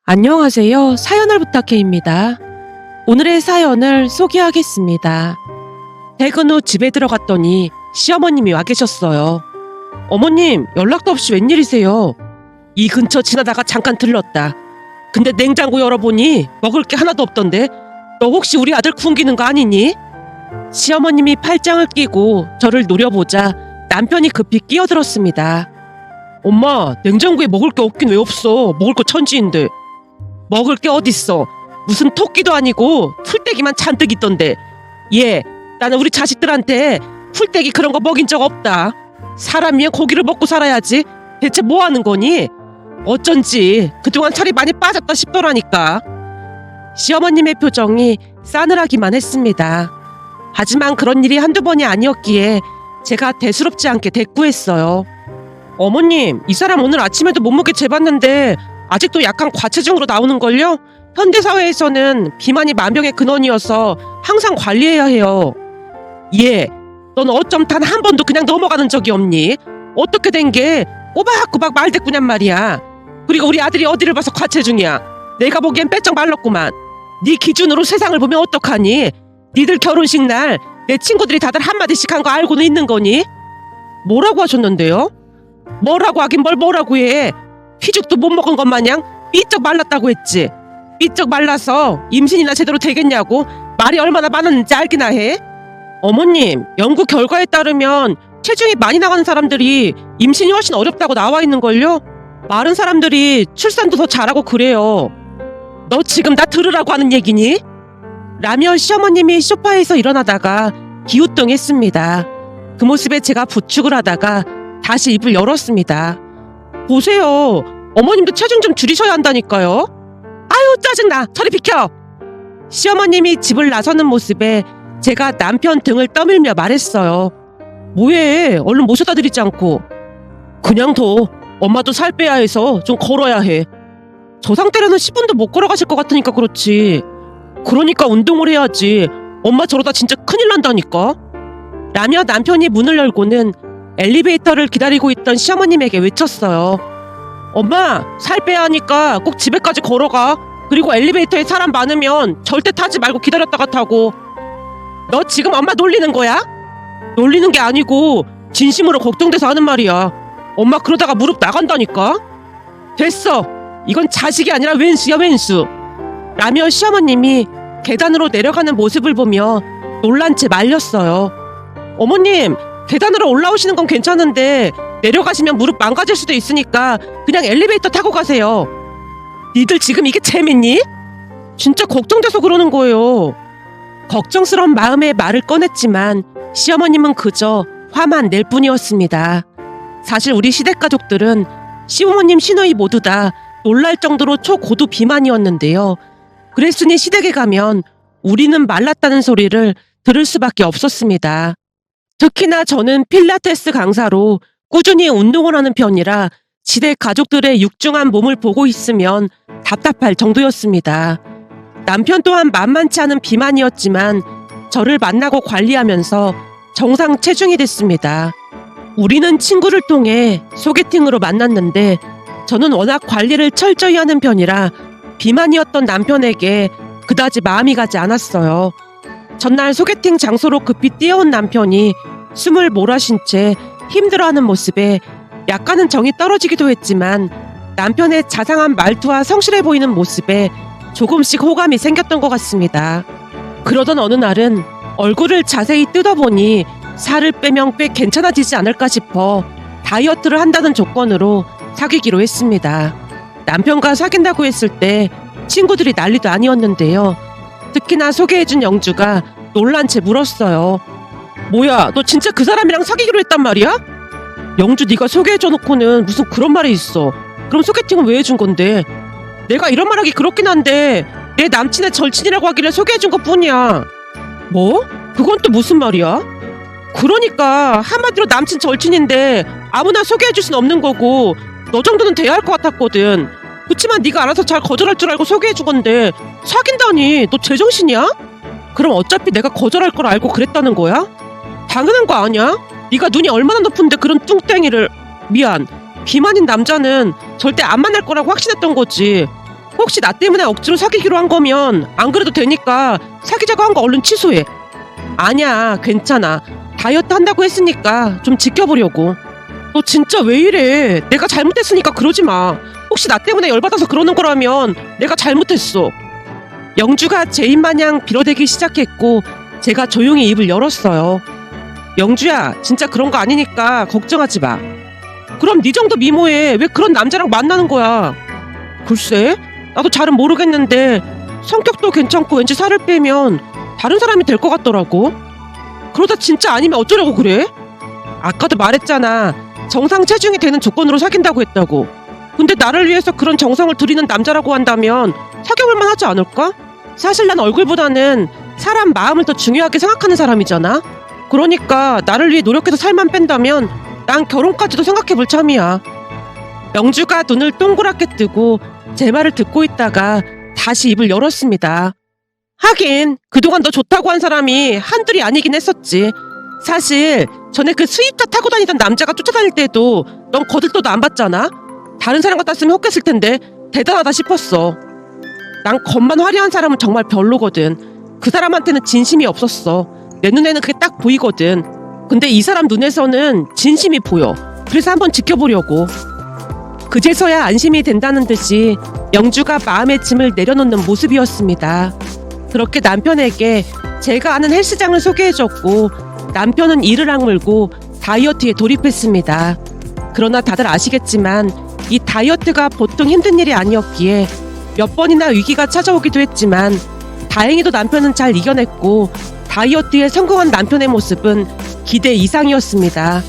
안녕하세요. 사연을 부탁해입니다. 오늘의 사연을 소개하겠습니다. 퇴근 후 집에 들어갔더니 시어머님이 와 계셨어요. 어머님, 연락도 없이 웬일이세요? 이 근처 지나다가 잠깐 들렀다. 근데 냉장고 열어보니 먹을 게 하나도 없던데 너 혹시 우리 아들 굶기는 거 아니니? 시어머님이 팔짱을 끼고 저를 노려보자 남편이 급히 끼어들었습니다. 엄마, 냉장고에 먹을 게 없긴 왜 없어? 먹을 거 천지인데. 먹을 게 어딨어? 무슨 토끼도 아니고 풀떼기만 잔뜩 있던데. 나는 우리 자식들한테 풀떼기 그런 거 먹인 적 없다. 사람이야 고기를 먹고 살아야지. 대체 뭐 하는 거니? 어쩐지 그동안 살이 많이 빠졌다 싶더라니까. 시어머님의 표정이 싸늘하기만 했습니다. 하지만 그런 일이 한두 번이 아니었기에 제가 대수롭지 않게 대꾸했어요. 어머님, 이 사람 오늘 아침에도 몸무게 재봤는데 아직도 약간 과체중으로 나오는걸요? 현대사회에서는 비만이 만병의 근원이어서 항상 관리해야 해요. 넌 어쩜 단 한 번도 그냥 넘어가는 적이 없니? 어떻게 된 게 꼬박꼬박 말대꾸냔 말이야. 그리고 우리 아들이 어디를 봐서 과체중이야. 내가 보기엔 빼쩍 말랐구만. 네 기준으로 세상을 보면 어떡하니? 니들 결혼식 날 내 친구들이 다들 한마디씩 한 거 알고는 있는 거니? 뭐라고 하셨는데요? 뭐라고 하긴 뭘 뭐라고 해. 피죽도 못 먹은 것 마냥 삐쩍 말랐다고 했지. 삐쩍 말라서 임신이나 제대로 되겠냐고 말이 얼마나 많았는지 알기나 해? 어머님, 연구 결과에 따르면 체중이 많이 나가는 사람들이 임신이 훨씬 어렵다고 나와 있는걸요? 마른 사람들이 출산도 더 잘하고 그래요. 너 지금 나 들으라고 하는 얘기니? 라며 시어머님이 소파에서 일어나다가 기우뚱했습니다. 그 모습에 제가 부축을 하다가 다시 입을 열었습니다. 보세요. 어머님도 체중 좀 줄이셔야 한다니까요. 아유, 짜증나. 저리 비켜. 시어머님이 집을 나서는 모습에 제가 남편 등을 떠밀며 말했어요. 뭐해? 얼른 모셔다 드리지 않고. 그냥 둬. 엄마도 살 빼야 해서 좀 걸어야 해. 저 상태로는 10분도 못 걸어가실 것 같으니까 그렇지. 그러니까 운동을 해야지. 엄마 저러다 진짜 큰일 난다니까. 라며 남편이 문을 열고는 엘리베이터를 기다리고 있던 시어머님에게 외쳤어요. 엄마, 살 빼야 하니까 꼭 집에까지 걸어가. 그리고 엘리베이터에 사람 많으면 절대 타지 말고 기다렸다가 타고. 너 지금 엄마 놀리는 거야? 놀리는 게 아니고 진심으로 걱정돼서 하는 말이야. 엄마 그러다가 무릎 나간다니까. 됐어. 이건 자식이 아니라 왼수야, 왼수. 라며 시어머님이 계단으로 내려가는 모습을 보며 놀란 채 말렸어요. 어머님, 계단으로 올라오시는 건 괜찮은데 내려가시면 무릎 망가질 수도 있으니까 그냥 엘리베이터 타고 가세요. 니들 지금 이게 재밌니? 진짜 걱정돼서 그러는 거예요. 걱정스러운 마음에 말을 꺼냈지만 시어머님은 그저 화만 낼 뿐이었습니다. 사실 우리 시댁 가족들은 시부모님 시누이 모두 다 놀랄 정도로 초고도 비만이었는데요. 그랬으니 시댁에 가면 우리는 말랐다는 소리를 들을 수밖에 없었습니다. 특히나 저는 필라테스 강사로 꾸준히 운동을 하는 편이라 시댁 가족들의 육중한 몸을 보고 있으면 답답할 정도였습니다. 남편 또한 만만치 않은 비만이었지만 저를 만나고 관리하면서 정상 체중이 됐습니다. 우리는 친구를 통해 소개팅으로 만났는데 저는 워낙 관리를 철저히 하는 편이라 비만이었던 남편에게 그다지 마음이 가지 않았어요. 전날 소개팅 장소로 급히 뛰어온 남편이 숨을 몰아쉰 채 힘들어하는 모습에 약간은 정이 떨어지기도 했지만 남편의 자상한 말투와 성실해 보이는 모습에 조금씩 호감이 생겼던 것 같습니다. 그러던 어느 날은 얼굴을 자세히 뜯어보니 살을 빼면 꽤 괜찮아지지 않을까 싶어 다이어트를 한다는 조건으로 사귀기로 했습니다. 남편과 사귄다고 했을 때 친구들이 난리도 아니었는데요. 특히나 소개해준 영주가 놀란 채 물었어요. 뭐야, 너 진짜 그 사람이랑 사귀기로 했단 말이야? 영주, 네가 소개해줘놓고는 무슨 그런 말이 있어. 그럼 소개팅은 왜 해준 건데? 내가 이런 말하기 그렇긴 한데 내 남친의 절친이라고 하길래 소개해준 것뿐이야. 뭐? 그건 또 무슨 말이야? 그러니까 한마디로 남친 절친인데 아무나 소개해줄 순 없는 거고 너 정도는 돼야 할 것 같았거든. 그치만 네가 알아서 잘 거절할 줄 알고 소개해준 건데 사귄다니 너 제정신이야? 그럼 어차피 내가 거절할 걸 알고 그랬다는 거야? 당연한 거 아니야? 네가 눈이 얼마나 높은데 그런 뚱땡이를. 미안, 비만인 남자는 절대 안 만날 거라고 확신했던 거지. 혹시 나 때문에 억지로 사귀기로 한 거면 안 그래도 되니까 사귀자고 한 거 얼른 취소해. 아니야, 괜찮아. 다이어트 한다고 했으니까 좀 지켜보려고. 너 진짜 왜 이래? 내가 잘못했으니까 그러지 마. 혹시 나 때문에 열받아서 그러는 거라면 내가 잘못했어. 영주가 제 입마냥 빌어대기 시작했고 제가 조용히 입을 열었어요. 영주야, 진짜 그런 거 아니니까 걱정하지 마. 그럼 네 정도 미모에 왜 그런 남자랑 만나는 거야? 글쎄, 나도 잘은 모르겠는데 성격도 괜찮고 왠지 살을 빼면 다른 사람이 될 것 같더라고. 그러다 진짜 아니면 어쩌려고 그래? 아까도 말했잖아. 정상 체중이 되는 조건으로 사귄다고 했다고. 근데 나를 위해서 그런 정성을 들이는 남자라고 한다면 사귀어볼만 하지 않을까? 사실 난 얼굴보다는 사람 마음을 더 중요하게 생각하는 사람이잖아. 그러니까 나를 위해 노력해서 살만 뺀다면 난 결혼까지도 생각해볼 참이야. 영주가 눈을 동그랗게 뜨고 제 말을 듣고 있다가 다시 입을 열었습니다. 하긴 그동안 너 좋다고 한 사람이 한둘이 아니긴 했었지. 사실 전에 그 스위차 타고 다니던 남자가 쫓아다닐 때도 넌 거들떠도 안 봤잖아. 다른 사람 같았으면 혹했을 텐데 대단하다 싶었어. 난 겉만 화려한 사람은 정말 별로거든. 그 사람한테는 진심이 없었어. 내 눈에는 그게 딱 보이거든. 근데 이 사람 눈에서는 진심이 보여. 그래서 한번 지켜보려고. 그제서야 안심이 된다는 듯이 영주가 마음의 짐을 내려놓는 모습이었습니다. 그렇게 남편에게 제가 아는 헬스장을 소개해줬고 남편은 이를 악물고 다이어트에 돌입했습니다. 그러나 다들 아시겠지만 이 다이어트가 보통 힘든 일이 아니었기에 몇 번이나 위기가 찾아오기도 했지만 다행히도 남편은 잘 이겨냈고 다이어트에 성공한 남편의 모습은 기대 이상이었습니다.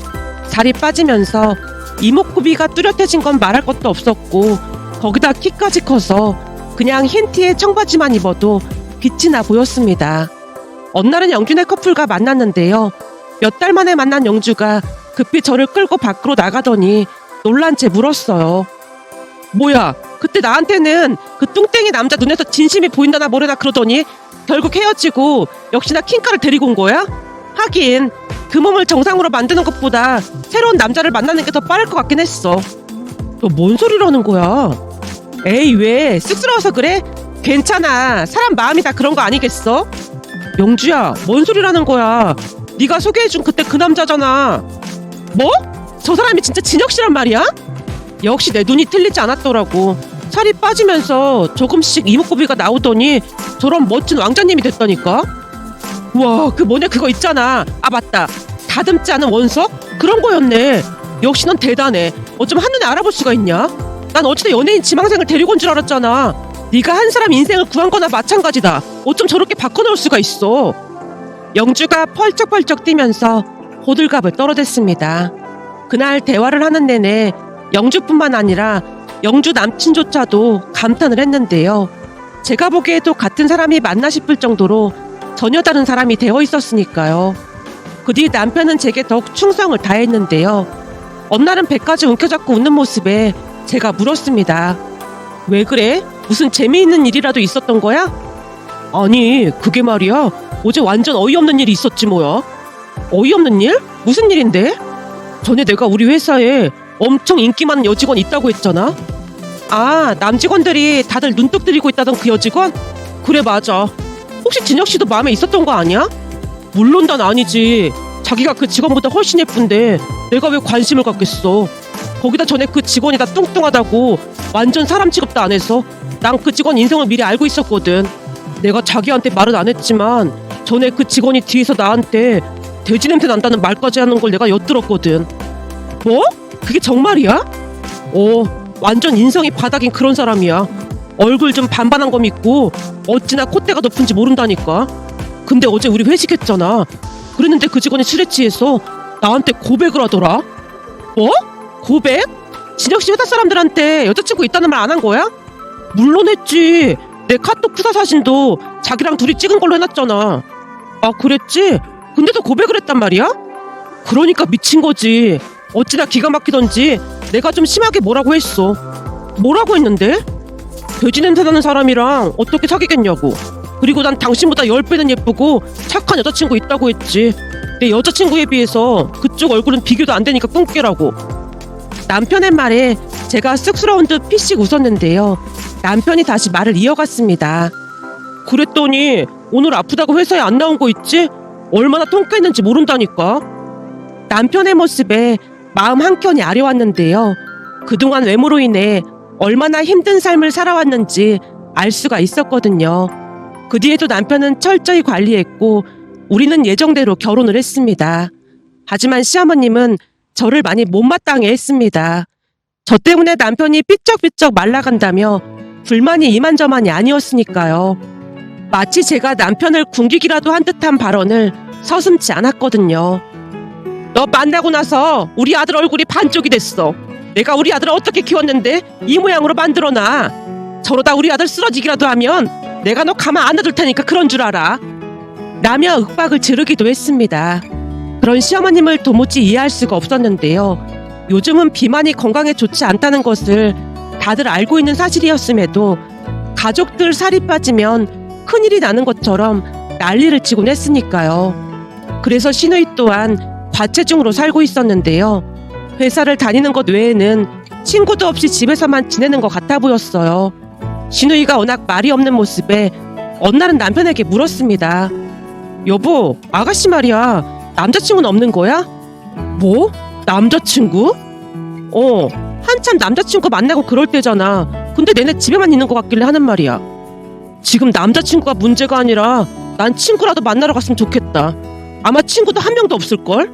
살이 빠지면서 이목구비가 뚜렷해진 건 말할 것도 없었고 거기다 키까지 커서 그냥 흰 티에 청바지만 입어도 빛이 나 보였습니다. 어느 날은 영준의 커플과 만났는데요. 몇 달 만에 만난 영주가 급히 저를 끌고 밖으로 나가더니 놀란 채 물었어요. 뭐야, 그때 나한테는 그 뚱땡이 남자 눈에서 진심이 보인다나 뭐래나 그러더니 결국 헤어지고 역시나 킹카를 데리고 온 거야? 하긴 그 몸을 정상으로 만드는 것보다 새로운 남자를 만나는 게 더 빠를 것 같긴 했어. 너 뭔 소리라는 거야? 에이, 왜 쑥스러워서 그래? 괜찮아, 사람 마음이 다 그런 거 아니겠어? 영주야, 뭔 소리라는 거야? 네가 소개해준 그때 그 남자잖아. 뭐? 저 사람이 진짜 진혁 씨란 말이야? 역시 내 눈이 틀리지 않았더라고. 살이 빠지면서 조금씩 이목구비가 나오더니 저런 멋진 왕자님이 됐다니까. 우와, 그 뭐냐 그거 있잖아. 아 맞다, 다듬지 않은 원석? 그런 거였네. 역시 넌 대단해. 어쩜 한눈에 알아볼 수가 있냐? 난 어찌나 연예인 지망생을 데리고 온 줄 알았잖아. 네가 한 사람 인생을 구한 거나 마찬가지다. 어쩜 저렇게 바꿔놓을 수가 있어. 영주가 펄쩍펄쩍 뛰면서 호들갑을 떨어댔습니다. 그날 대화를 하는 내내 영주뿐만 아니라 영주 남친조차도 감탄을 했는데요. 제가 보기에도 같은 사람이 맞나 싶을 정도로 전혀 다른 사람이 되어 있었으니까요. 그 뒤 남편은 제게 더욱 충성을 다했는데요. 어느 날은 배까지 움켜잡고 웃는 모습에 제가 물었습니다. 왜 그래? 무슨 재미있는 일이라도 있었던 거야? 아니, 그게 말이야, 어제 완전 어이없는 일이 있었지 뭐야. 어이없는 일? 무슨 일인데? 전에 내가 우리 회사에 엄청 인기 많은 여직원 있다고 했잖아. 아, 남직원들이 다들 눈독 들이고 있다던 그 여직원? 그래, 맞아. 혹시 진혁 씨도 마음에 있었던 거 아니야? 물론 난 아니지. 자기가 그 직원보다 훨씬 예쁜데 내가 왜 관심을 갖겠어. 거기다 전에 그 직원이 다 뚱뚱하다고 완전 사람 취급도 안 해서 난 그 직원 인성을 미리 알고 있었거든. 내가 자기한테 말은 안 했지만 전에 그 직원이 뒤에서 나한테 돼지 냄새 난다는 말까지 하는 걸 내가 엿들었거든. 뭐? 그게 정말이야? 완전 인성이 바닥인 그런 사람이야. 얼굴 좀 반반한 거 믿고 어찌나 콧대가 높은지 모른다니까. 근데 어제 우리 회식했잖아. 그랬는데 그 직원이 술에 취해서 나한테 고백을 하더라. 뭐? 고백? 진혁 씨 회사 사람들한테 여자친구 있다는 말 안 한 거야? 물론 했지. 내 카톡 프사 사진도 자기랑 둘이 찍은 걸로 해놨잖아. 아, 그랬지? 근데도 고백을 했단 말이야? 그러니까 미친 거지. 어찌나 기가 막히던지 내가 좀 심하게 뭐라고 했어. 뭐라고 했는데? 돼지 냄새 나는 사람이랑 어떻게 사귀겠냐고. 그리고 난 당신보다 10배는 예쁘고 착한 여자친구 있다고 했지. 내 여자친구에 비해서 그쪽 얼굴은 비교도 안 되니까 꿍깨라고. 남편의 말에 제가 쑥스러운 듯 피식 웃었는데요. 남편이 다시 말을 이어갔습니다. 그랬더니 오늘 아프다고 회사에 안 나온 거 있지? 얼마나 통쾌했는지 모른다니까. 남편의 모습에 마음 한켠이 아려왔는데요. 그동안 외모로 인해 얼마나 힘든 삶을 살아왔는지 알 수가 있었거든요. 그 뒤에도 남편은 철저히 관리했고 우리는 예정대로 결혼을 했습니다. 하지만 시어머님은 저를 많이 못마땅해 했습니다. 저 때문에 남편이 삐쩍삐쩍 말라간다며 불만이 이만저만이 아니었으니까요. 마치 제가 남편을 굶기기라도 한 듯한 발언을 서슴지 않았거든요. 너 만나고 나서 우리 아들 얼굴이 반쪽이 됐어. 내가 우리 아들을 어떻게 키웠는데 이 모양으로 만들어놔. 저러다 우리 아들 쓰러지기라도 하면 내가 너 가만 안 놔둘 테니까 그런 줄 알아. 라며 윽박을 지르기도 했습니다. 그런 시어머님을 도무지 이해할 수가 없었는데요. 요즘은 비만이 건강에 좋지 않다는 것을 다들 알고 있는 사실이었음에도 가족들 살이 빠지면 큰일이 나는 것처럼 난리를 치곤 했으니까요. 그래서 시누이 또한 과체중으로 살고 있었는데요. 회사를 다니는 것 외에는 친구도 없이 집에서만 지내는 것 같아 보였어요. 시누이가 워낙 말이 없는 모습에 어느 날은 남편에게 물었습니다. 여보, 아가씨 말이야. 남자친구는 없는 거야? 뭐? 남자친구? 한참 남자친구 만나고 그럴 때잖아. 근데 내내 집에만 있는 것 같길래 하는 말이야. 지금 남자친구가 문제가 아니라 난 친구라도 만나러 갔으면 좋겠다. 아마 친구도 한 명도 없을걸?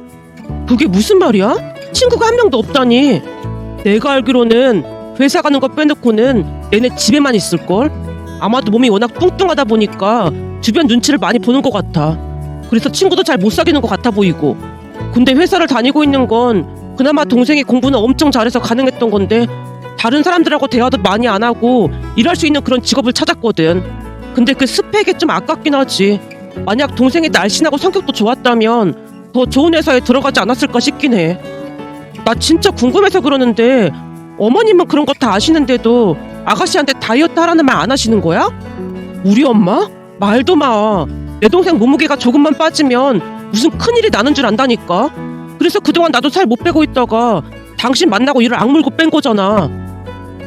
그게 무슨 말이야? 친구가 한 명도 없다니. 내가 알기로는 회사 가는 거 빼놓고는 내내 집에만 있을걸? 아마도 몸이 워낙 뚱뚱하다 보니까 주변 눈치를 많이 보는 것 같아. 그래서 친구도 잘 못 사귀는 것 같아 보이고. 근데 회사를 다니고 있는 건 그나마 동생이 공부는 엄청 잘해서 가능했던 건데 다른 사람들하고 대화도 많이 안 하고 일할 수 있는 그런 직업을 찾았거든. 근데 그 스펙이 좀 아깝긴 하지. 만약 동생이 날씬하고 성격도 좋았다면 더 좋은 회사에 들어가지 않았을까 싶긴 해. 나 진짜 궁금해서 그러는데 어머님은 그런 거 다 아시는데도 아가씨한테 다이어트 하라는 말 안 하시는 거야? 우리 엄마? 말도 마. 내 동생 몸무게가 조금만 빠지면 무슨 큰일이 나는 줄 안다니까. 그래서 그동안 나도 살 못 빼고 있다가 당신 만나고 이를 악물고 뺀 거잖아.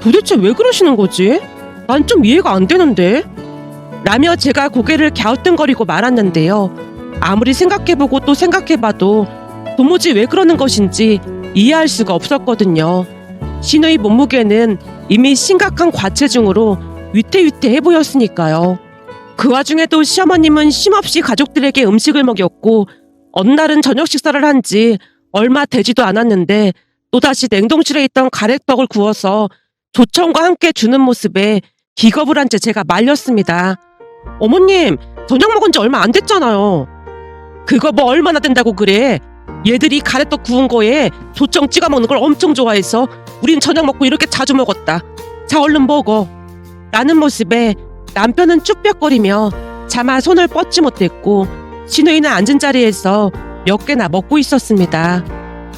도대체 왜 그러시는 거지? 난 좀 이해가 안 되는데. 라며 제가 고개를 갸우뚱거리고 말았는데요. 아무리 생각해보고 또 생각해봐도 도무지 왜 그러는 것인지 이해할 수가 없었거든요. 시누이 몸무게는 이미 심각한 과체중으로 위태위태해 보였으니까요. 그 와중에도 시어머님은 쉼없이 가족들에게 음식을 먹였고 어느 날은 저녁 식사를 한 지 얼마 되지도 않았는데 또다시 냉동실에 있던 가래떡을 구워서 조청과 함께 주는 모습에 기겁을 한 채 제가 말렸습니다. 어머님, 저녁 먹은 지 얼마 안 됐잖아요. 그거 뭐 얼마나 된다고 그래. 얘들이 가래떡 구운 거에 조청 찍어 먹는 걸 엄청 좋아해서 우린 저녁 먹고 이렇게 자주 먹었다. 자, 얼른 먹어. 라는 모습에 남편은 쭈뼛거리며 차마 손을 뻗지 못했고 시누이는 앉은 자리에서 몇 개나 먹고 있었습니다.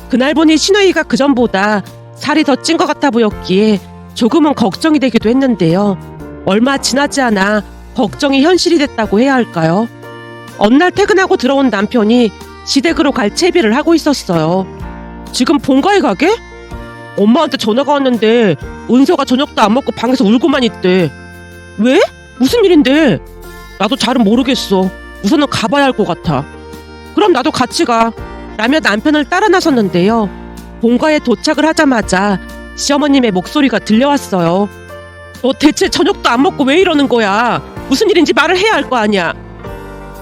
그날 보니 시누이가 그전보다 살이 더 찐 것 같아 보였기에 조금은 걱정이 되기도 했는데요. 얼마 지나지 않아 걱정이 현실이 됐다고 해야 할까요? 어느 날 퇴근하고 들어온 남편이 시댁으로 갈 채비를 하고 있었어요. 지금 본가에 가게? 엄마한테 전화가 왔는데 은서가 저녁도 안 먹고 방에서 울고만 있대. 왜? 무슨 일인데? 나도 잘은 모르겠어. 우선은 가봐야 할 것 같아. 그럼 나도 같이 가. 라며 남편을 따라 나섰는데요. 본가에 도착을 하자마자 시어머님의 목소리가 들려왔어요. 너 대체 저녁도 안 먹고 왜 이러는 거야? 무슨 일인지 말을 해야 할 거 아니야.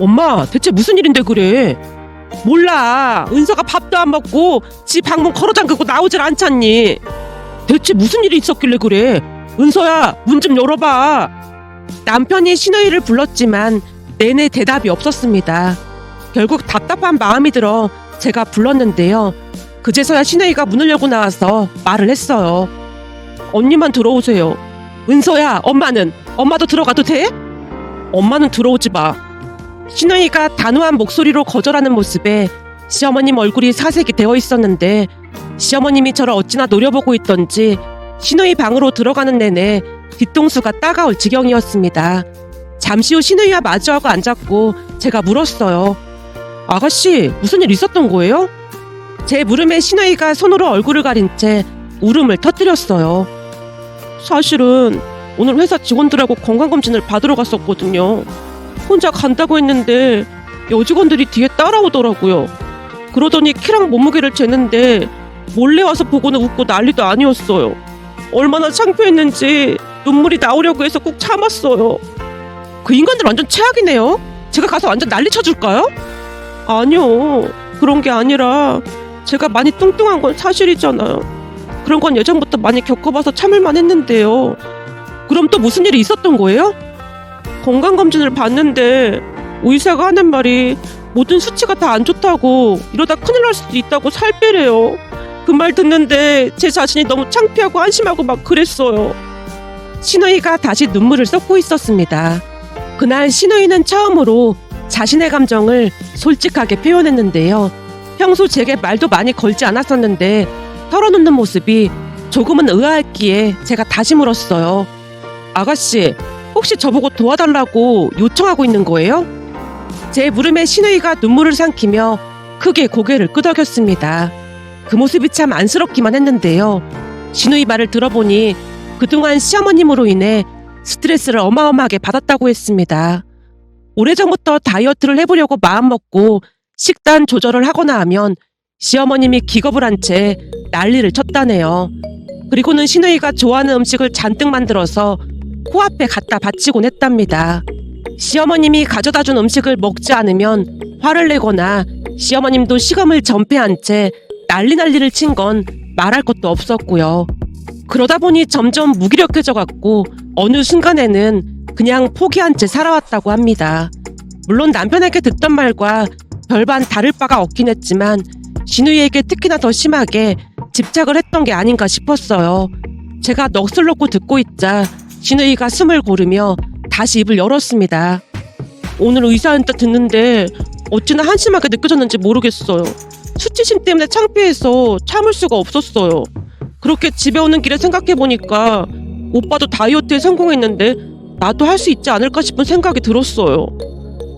엄마, 대체 무슨 일인데 그래? 몰라. 은서가 밥도 안 먹고 지 방문 걸어 잠그고 나오질 않잖니. 대체 무슨 일이 있었길래 그래? 은서야, 문 좀 열어봐. 남편이 시누이를 불렀지만 내내 대답이 없었습니다. 결국 답답한 마음이 들어 제가 불렀는데요. 그제서야 시누이가 문을 열고 나와서 말을 했어요. 언니만 들어오세요. 은서야, 엄마도 들어가도 돼? 엄마는 들어오지 마. 시누이가 단호한 목소리로 거절하는 모습에 시어머님 얼굴이 사색이 되어 있었는데 시어머님이 저를 어찌나 노려보고 있던지 시누이 방으로 들어가는 내내 뒤통수가 따가울 지경이었습니다. 잠시 후 시누이와 마주하고 앉았고 제가 물었어요. 아가씨, 무슨 일 있었던 거예요? 제 물음에 시누이가 손으로 얼굴을 가린 채 울음을 터뜨렸어요. 사실은 오늘 회사 직원들하고 건강검진을 받으러 갔었거든요. 혼자 간다고 했는데 여직원들이 뒤에 따라오더라고요. 그러더니 키랑 몸무게를 재는데 몰래 와서 보고는 웃고 난리도 아니었어요. 얼마나 창피했는지 눈물이 나오려고 해서 꼭 참았어요. 그 인간들 완전 최악이네요. 제가 가서 완전 난리 쳐줄까요? 아니요. 그런 게 아니라 제가 많이 뚱뚱한 건 사실이잖아요. 그런 건 예전부터 많이 겪어봐서 참을만 했는데요. 그럼 또 무슨 일이 있었던 거예요? 건강검진을 받는데 의사가 하는 말이 모든 수치가 다 안 좋다고, 이러다 큰일 날 수도 있다고 살 빼래요. 그 말 듣는데 제 자신이 너무 창피하고 한심하고 막 그랬어요. 신우이가 다시 눈물을 쏟고 있었습니다. 그날 신우이는 처음으로 자신의 감정을 솔직하게 표현했는데요. 평소 제게 말도 많이 걸지 않았었는데 털어놓는 모습이 조금은 의아했기에 제가 다시 물었어요. 아가씨, 혹시 저보고 도와달라고 요청하고 있는 거예요? 제 물음에 신우이가 눈물을 삼키며 크게 고개를 끄덕였습니다. 그 모습이 참 안쓰럽기만 했는데요. 신우이 말을 들어보니 그동안 시어머님으로 인해 스트레스를 어마어마하게 받았다고 했습니다. 오래전부터 다이어트를 해보려고 마음먹고 식단 조절을 하거나 하면 시어머님이 기겁을 한 채 난리를 쳤다네요. 그리고는 신우이가 좋아하는 음식을 잔뜩 만들어서 코앞에 갖다 바치곤 했답니다. 시어머님이 가져다준 음식을 먹지 않으면 화를 내거나 시어머님도 식음을 전폐한 채 난리를 친 건 말할 것도 없었고요. 그러다 보니 점점 무기력해져갖고 어느 순간에는 그냥 포기한 채 살아왔다고 합니다. 물론 남편에게 듣던 말과 별반 다를 바가 없긴 했지만 신우이에게 특히나 더 심하게 집착을 했던 게 아닌가 싶었어요. 제가 넋을 놓고 듣고 있자 신우이가 숨을 고르며 다시 입을 열었습니다. 오늘 의사한테 듣는데 어찌나 한심하게 느껴졌는지 모르겠어요. 수치심 때문에 창피해서 참을 수가 없었어요. 그렇게 집에 오는 길에 생각해보니까 오빠도 다이어트에 성공했는데 나도 할 수 있지 않을까 싶은 생각이 들었어요.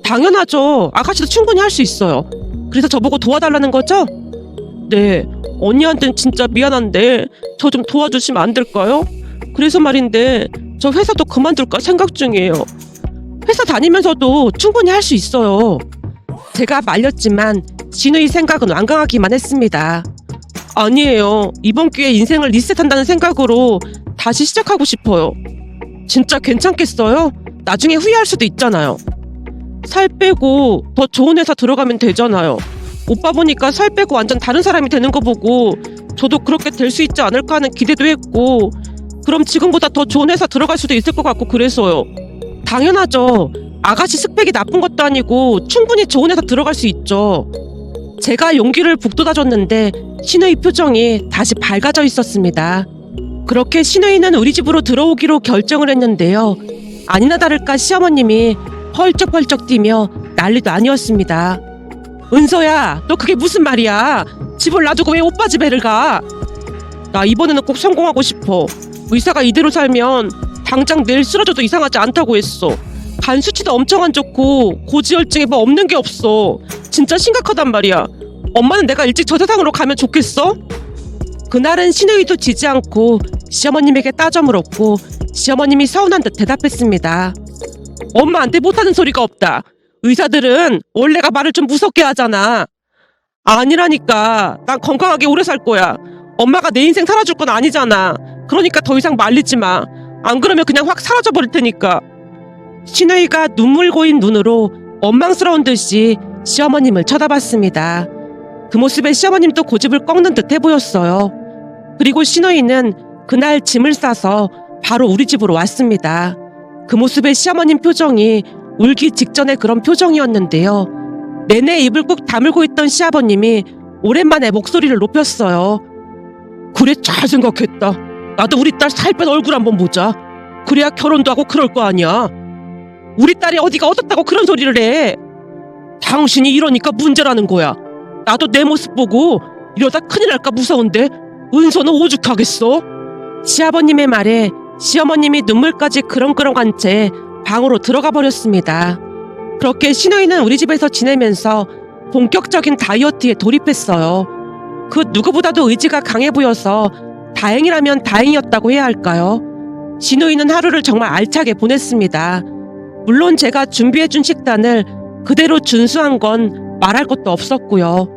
당연하죠. 아가씨도 충분히 할 수 있어요. 그래서 저보고 도와달라는 거죠? 네, 언니한테는 진짜 미안한데 저 좀 도와주시면 안 될까요? 그래서 말인데 저 회사도 그만둘까 생각 중이에요. 회사 다니면서도 충분히 할 수 있어요. 제가 말렸지만 신우이 생각은 완강하기만 했습니다. 아니에요. 이번 기회에 인생을 리셋한다는 생각으로 다시 시작하고 싶어요. 진짜 괜찮겠어요? 나중에 후회할 수도 있잖아요. 살 빼고 더 좋은 회사 들어가면 되잖아요. 오빠 보니까 살 빼고 완전 다른 사람이 되는 거 보고 저도 그렇게 될 수 있지 않을까 하는 기대도 했고, 그럼 지금보다 더 좋은 회사 들어갈 수도 있을 것 같고 그래서요. 당연하죠. 아가씨 스펙이 나쁜 것도 아니고 충분히 좋은 회사 들어갈 수 있죠. 제가 용기를 북돋아줬는데 신우이 표정이 다시 밝아져 있었습니다. 그렇게 신우이는 우리 집으로 들어오기로 결정을 했는데요. 아니나 다를까 시어머님이 펄쩍펄쩍 뛰며 난리도 아니었습니다. 은서야, 너 그게 무슨 말이야? 집을 놔두고 왜 오빠 집에를 가? 나 이번에는 꼭 성공하고 싶어. 의사가 이대로 살면 당장 내일 쓰러져도 이상하지 않다고 했어. 간 수치도 엄청 안 좋고 고지혈증에 뭐 없는 게 없어. 진짜 심각하단 말이야. 엄마는 내가 일찍 저 세상으로 가면 좋겠어? 그날은 신우이도 지지 않고 시어머님에게 따져 물었고 시어머님이 서운한 듯 대답했습니다. 엄마한테 못하는 소리가 없다. 의사들은 원래가 말을 좀 무섭게 하잖아. 아니라니까. 난 건강하게 오래 살 거야. 엄마가 내 인생 살아줄 건 아니잖아. 그러니까 더 이상 말리지 마. 안 그러면 그냥 확 사라져 버릴 테니까. 신우이가 눈물 고인 눈으로 원망스러운 듯이 시어머님을 쳐다봤습니다. 그 모습에 시어머님도 고집을 꺾는 듯해 보였어요. 그리고 신우이는 그날 짐을 싸서 바로 우리 집으로 왔습니다. 그 모습에 시어머님 표정이 울기 직전의 그런 표정이었는데요. 내내 입을 꾹 다물고 있던 시아버님이 오랜만에 목소리를 높였어요. 그래, 잘 생각했다. 나도 우리 딸 살 뺀 얼굴 한번 보자. 그래야 결혼도 하고 그럴 거 아니야. 우리 딸이 어디가 어떻다고 그런 소리를 해. 당신이 이러니까 문제라는 거야. 나도 내 모습 보고 이러다 큰일 날까 무서운데 은서는 오죽하겠어? 시아버님의 말에 시어머님이 눈물까지 그렁그렁한 채 방으로 들어가 버렸습니다. 그렇게 신우이는 우리 집에서 지내면서 본격적인 다이어트에 돌입했어요. 그 누구보다도 의지가 강해 보여서 다행이라면 다행이었다고 해야 할까요? 시누이는 하루를 정말 알차게 보냈습니다. 물론 제가 준비해준 식단을 그대로 준수한 건 말할 것도 없었고요.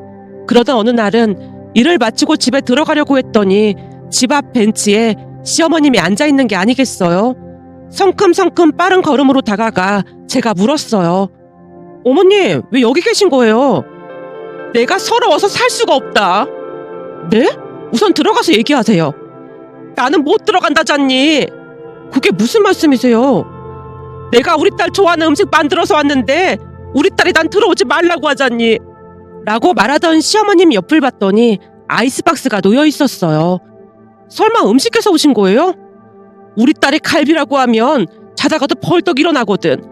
그러던 어느 날은 일을 마치고 집에 들어가려고 했더니 집 앞 벤치에 시어머님이 앉아있는 게 아니겠어요? 성큼성큼 빠른 걸음으로 다가가 제가 물었어요. 어머님, 왜 여기 계신 거예요? 내가 서러워서 살 수가 없다. 네? 우선 들어가서 얘기하세요. 나는 못 들어간다잖니. 그게 무슨 말씀이세요? 내가 우리 딸 좋아하는 음식 만들어서 왔는데 우리 딸이 난 들어오지 말라고 하잖니. 라고 말하던 시어머님 옆을 봤더니 아이스박스가 놓여 있었어요. 설마 음식해서 오신 거예요? 우리 딸이 갈비라고 하면 자다가도 벌떡 일어나거든.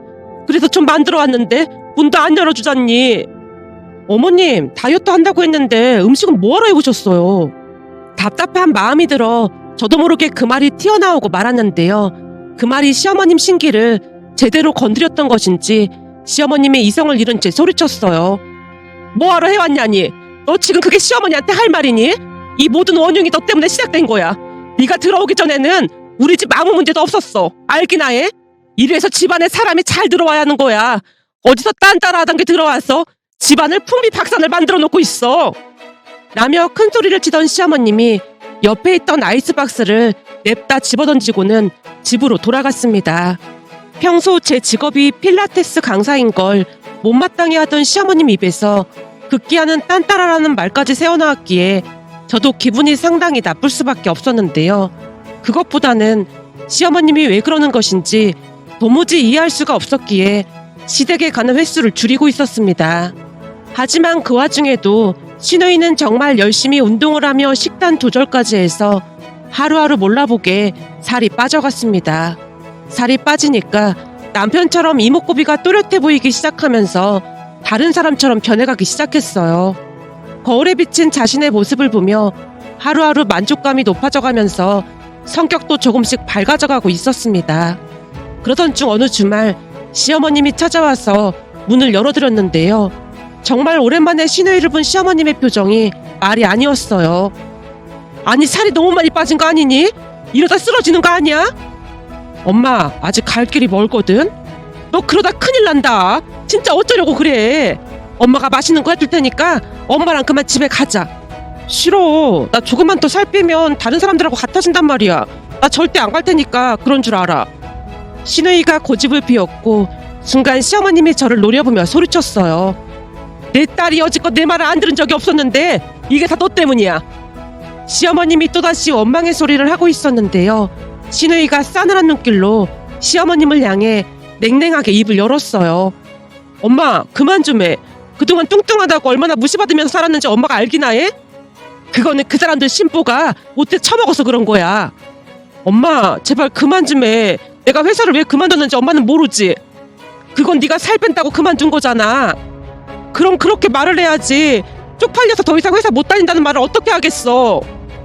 그래서 좀 만들어 왔는데 문도 안 열어주잖니. 어머님, 다이어트 한다고 했는데 음식은 뭐하러 해보셨어요? 답답한 마음이 들어 저도 모르게 그 말이 튀어나오고 말았는데요. 그 말이 시어머님 심기를 제대로 건드렸던 것인지 시어머님의 이성을 잃은 채 소리쳤어요. 뭐하러 해왔냐니? 너 지금 그게 시어머니한테 할 말이니? 이 모든 원흉이 너 때문에 시작된 거야. 네가 들어오기 전에는 우리 집 아무 문제도 없었어. 알기나 해? 이래서 집안에 사람이 잘 들어와야 하는 거야. 어디서 딴따라하던 게 들어와서 집안을 풍비박산을 만들어 놓고 있어. 라며 큰 소리를 치던 시어머님이 옆에 있던 아이스박스를 냅다 집어던지고는 집으로 돌아갔습니다. 평소 제 직업이 필라테스 강사인 걸 못마땅해 하던 시어머님 입에서 극기하는 딴따라라는 말까지 새어나왔기에 저도 기분이 상당히 나쁠 수밖에 없었는데요. 그것보다는 시어머님이 왜 그러는 것인지 도무지 이해할 수가 없었기에 시댁에 가는 횟수를 줄이고 있었습니다. 하지만 그 와중에도 시누이는 정말 열심히 운동을 하며 식단 조절까지 해서 하루하루 몰라보게 살이 빠져갔습니다. 살이 빠지니까 남편처럼 이목구비가 또렷해 보이기 시작하면서 다른 사람처럼 변해가기 시작했어요. 거울에 비친 자신의 모습을 보며 하루하루 만족감이 높아져가면서 성격도 조금씩 밝아져가고 있었습니다. 그러던 중 어느 주말 시어머님이 찾아와서 문을 열어드렸는데요. 정말 오랜만에 시누이를 본 시어머님의 표정이 말이 아니었어요. 아니, 살이 너무 많이 빠진 거 아니니? 이러다 쓰러지는 거 아니야? 엄마, 아직 갈 길이 멀거든? 너 그러다 큰일 난다. 진짜 어쩌려고 그래. 엄마가 맛있는 거 해줄 테니까 엄마랑 그만 집에 가자. 싫어. 나 조금만 더 살 빼면 다른 사람들하고 같아진단 말이야. 나 절대 안 갈 테니까 그런 줄 알아. 시누이가 고집을 피웠고 순간 시어머님이 저를 노려보며 소리쳤어요. 내 딸이 여지껏 내 말을 안 들은 적이 없었는데 이게 다 너 때문이야. 시어머님이 또다시 원망의 소리를 하고 있었는데요. 시누이가 싸늘한 눈길로 시어머님을 향해 냉랭하게 입을 열었어요. 엄마, 그만 좀 해. 그동안 뚱뚱하다고 얼마나 무시받으면서 살았는지 엄마가 알기나 해? 그거는 그 사람들 심보가 못돼 처먹어서 그런 거야. 엄마, 제발 그만 좀 해. 내가 회사를 왜 그만뒀는지 엄마는 모르지. 그건 네가 살 뺀다고 그만둔 거잖아. 그럼 그렇게 말을 해야지. 쪽팔려서 더 이상 회사 못 다닌다는 말을 어떻게 하겠어.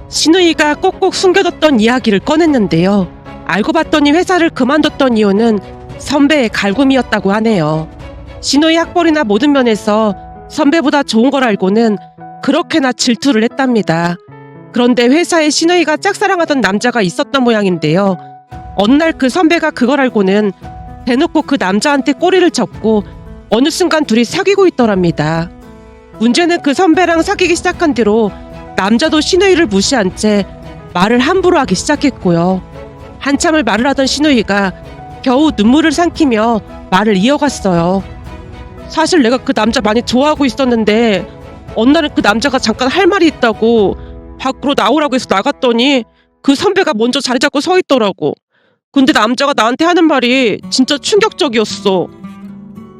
시누이가 꼭꼭 숨겨뒀던 이야기를 꺼냈는데요. 알고 봤더니 회사를 그만뒀던 이유는 선배의 갈굼이었다고 하네요. 시누이 학벌이나 모든 면에서 선배보다 좋은 걸 알고는 그렇게나 질투를 했답니다. 그런데 회사에 시누이가 짝사랑하던 남자가 있었던 모양인데요. 어느 날 그 선배가 그걸 알고는 대놓고 그 남자한테 꼬리를 쳤고 어느 순간 둘이 사귀고 있더랍니다. 문제는 그 선배랑 사귀기 시작한 뒤로 남자도 시누이를 무시한 채 말을 함부로 하기 시작했고요. 한참을 말을 하던 시누이가 겨우 눈물을 삼키며 말을 이어갔어요. 사실 내가 그 남자 많이 좋아하고 있었는데 어느 날은 그 남자가 잠깐 할 말이 있다고 밖으로 나오라고 해서 나갔더니 그 선배가 먼저 자리 잡고 서 있더라고. 근데 남자가 나한테 하는 말이 진짜 충격적이었어.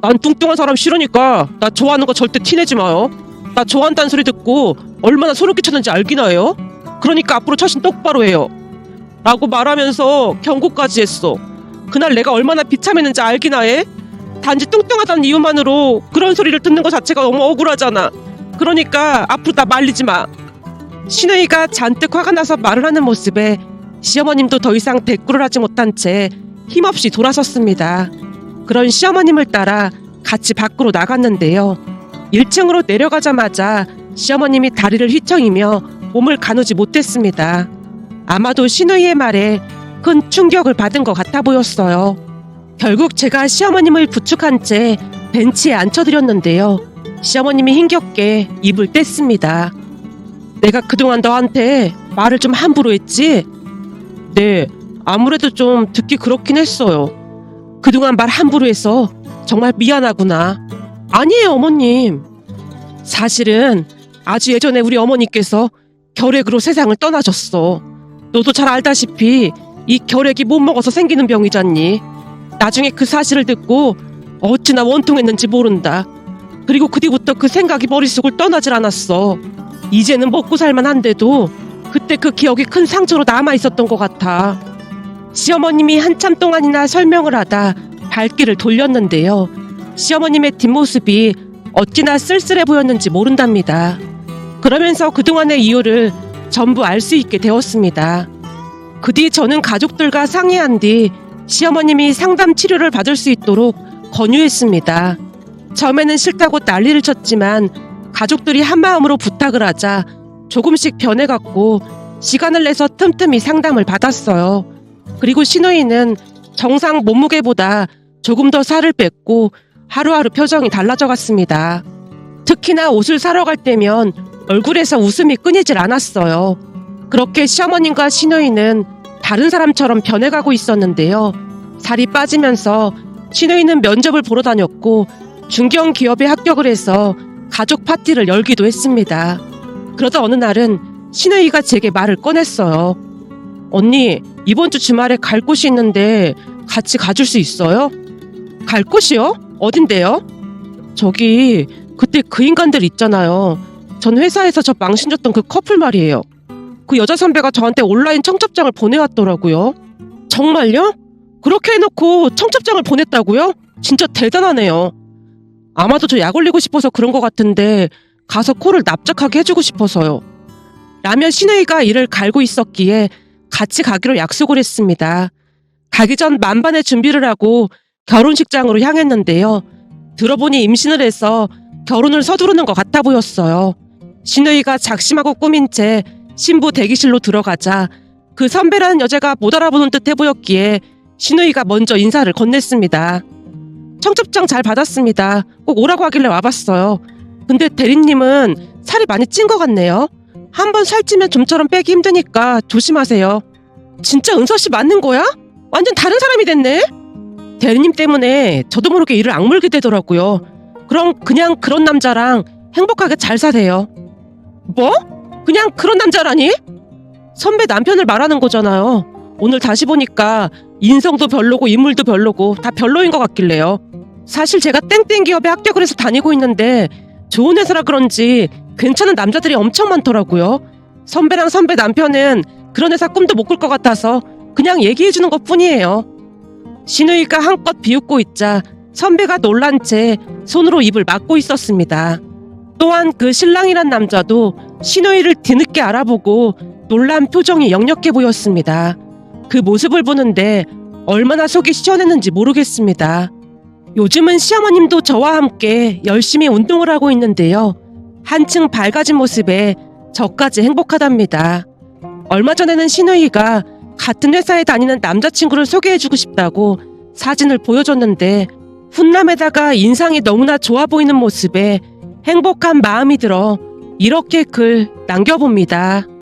난 뚱뚱한 사람 싫으니까 나 좋아하는 거 절대 티내지 마요. 나 좋아한다는 소리 듣고 얼마나 소름 끼쳤는지 알기나 해요? 그러니까 앞으로 처신 똑바로 해요. 라고 말하면서 경고까지 했어. 그날 내가 얼마나 비참했는지 알기나 해? 단지 뚱뚱하다는 이유만으로 그런 소리를 듣는 것 자체가 너무 억울하잖아. 그러니까 앞으로 나 말리지 마. 시누이가 잔뜩 화가 나서 말을 하는 모습에 시어머님도 더 이상 대꾸를 하지 못한 채 힘없이 돌아섰습니다. 그런 시어머님을 따라 같이 밖으로 나갔는데요. 1층으로 내려가자마자 시어머님이 다리를 휘청이며 몸을 가누지 못했습니다. 아마도 신우이의 말에 큰 충격을 받은 것 같아 보였어요. 결국 제가 시어머님을 부축한 채 벤치에 앉혀드렸는데요. 시어머님이 힘겹게 입을 뗐습니다. 내가 그동안 너한테 말을 좀 함부로 했지? 네, 아무래도 좀 듣기 그렇긴 했어요. 그동안 말 함부로 해서 정말 미안하구나. 아니에요, 어머님. 사실은 아주 예전에 우리 어머니께서 결핵으로 세상을 떠나셨어. 너도 잘 알다시피 이 결핵이 못 먹어서 생기는 병이잖니. 나중에 그 사실을 듣고 어찌나 원통했는지 모른다. 그리고 그 뒤부터 그 생각이 머릿속을 떠나질 않았어. 이제는 먹고 살만한데도 그때 그 기억이 큰 상처로 남아있었던 것 같아. 시어머님이 한참 동안이나 설명을 하다 발길을 돌렸는데요. 시어머님의 뒷모습이 어찌나 쓸쓸해 보였는지 모른답니다. 그러면서 그동안의 이유를 전부 알 수 있게 되었습니다. 그 뒤 저는 가족들과 상의한 뒤 시어머님이 상담 치료를 받을 수 있도록 권유했습니다. 처음에는 싫다고 난리를 쳤지만 가족들이 한마음으로 부탁을 하자 조금씩 변해갔고 시간을 내서 틈틈이 상담을 받았어요. 그리고 신우이는 정상 몸무게보다 조금 더 살을 뺐고 하루하루 표정이 달라져 갔습니다. 특히나 옷을 사러 갈 때면 얼굴에서 웃음이 끊이질 않았어요. 그렇게 시어머님과 신우이는 다른 사람처럼 변해가고 있었는데요. 살이 빠지면서 신우이는 면접을 보러 다녔고 중견 기업에 합격을 해서 가족 파티를 열기도 했습니다. 그러다 어느 날은 신우이가 제게 말을 꺼냈어요. 언니, 이번 주 주말에 갈 곳이 있는데 같이 가줄 수 있어요? 갈 곳이요? 어딘데요? 저기 그때 그 인간들 있잖아요. 전 회사에서 저 망신 줬던 그 커플 말이에요. 그 여자 선배가 저한테 온라인 청첩장을 보내왔더라고요. 정말요? 그렇게 해놓고 청첩장을 보냈다고요? 진짜 대단하네요. 아마도 저 약 올리고 싶어서 그런 것 같은데 가서 코를 납작하게 해주고 싶어서요. 라며 신우이가 이를 갈고 있었기에 같이 가기로 약속을 했습니다. 가기 전 만반의 준비를 하고 결혼식장으로 향했는데요. 들어보니 임신을 해서 결혼을 서두르는 것 같아 보였어요. 신우이가 작심하고 꾸민 채 신부 대기실로 들어가자 그 선배라는 여자가 못 알아보는 듯해 보였기에 신우이가 먼저 인사를 건넸습니다. 청첩장 잘 받았습니다. 꼭 오라고 하길래 와봤어요. 근데 대리님은 살이 많이 찐 것 같네요. 한번 살찌면 좀처럼 빼기 힘드니까 조심하세요. 진짜 은서씨 맞는 거야? 완전 다른 사람이 됐네? 대리님 때문에 저도 모르게 이를 악물게 되더라고요. 그럼 그냥 그런 남자랑 행복하게 잘 사세요. 뭐? 그냥 그런 남자라니? 선배 남편을 말하는 거잖아요. 오늘 다시 보니까 인성도 별로고 인물도 별로고 다 별로인 것 같길래요. 사실 제가 땡땡 기업에 합격을 해서 다니고 있는데 좋은 회사라 그런지 괜찮은 남자들이 엄청 많더라고요. 선배랑 선배 남편은 그런 회사 꿈도 못 꿀 것 같아서 그냥 얘기해주는 것 뿐이에요. 신우이가 한껏 비웃고 있자 선배가 놀란 채 손으로 입을 막고 있었습니다. 또한 그 신랑이란 남자도 신우이를 뒤늦게 알아보고 놀란 표정이 역력해 보였습니다. 그 모습을 보는데 얼마나 속이 시원했는지 모르겠습니다. 요즘은 시어머님도 저와 함께 열심히 운동을 하고 있는데요. 한층 밝아진 모습에 저까지 행복하답니다. 얼마 전에는 신우이가 같은 회사에 다니는 남자친구를 소개해주고 싶다고 사진을 보여줬는데 훈남에다가 인상이 너무나 좋아 보이는 모습에 행복한 마음이 들어 이렇게 글 남겨봅니다.